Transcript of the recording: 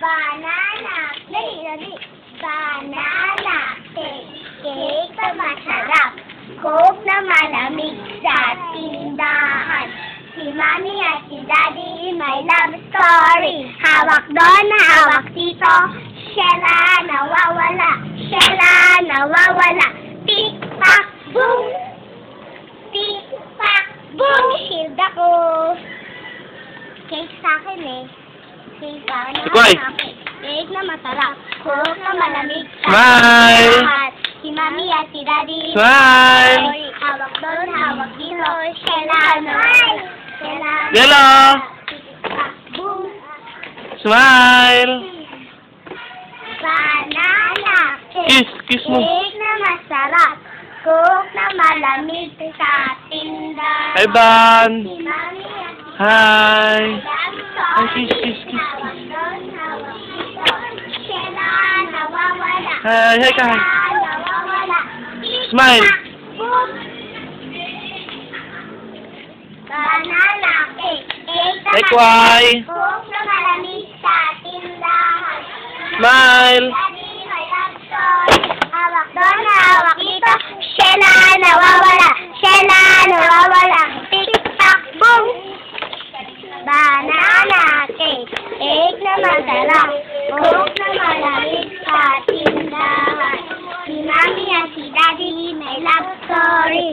Banana cake. Banana cake. Cake na masarap. Coke na malamig sa tindahan. Si Mami at si Daddy may love story. Hawak doon, hawak dito. Sheila nawawala. Sheila nawawala. Tik-pak, boom! Tik-pak, boom! Shield ako. Cake sa akin eh. Cake sa akin. Cake na masarap. Coke na malamig sa Smile! tindahan. Si Mami at si Daddy. Smile! Hawak doon, hawak dito. Sheila nawawala. Yellow! Boom! Smile! Banana cake. Kiss mo. Cake na masarap. Coke na malamig sa tindahan. Hi, Ban! Si Mami at si Hi! Daddy. Ay, kiss. Hawak doon, hawak dito. Sheila nawawala. Hi, ka. Sheila nawawala. Smile. Boom! Banana cake. Cake na Hi, masarap. Kwai. Coke na malamig sa tindahan. Smile. Daddy, may love story. Hawak doon, hawak dito. Sheila nawawala. Sheila nawawala. Tik-tak, boom! Banana cake. Cake na masarap. Coke na malamig sa tindahan. Si Mami at si Daddy may love story.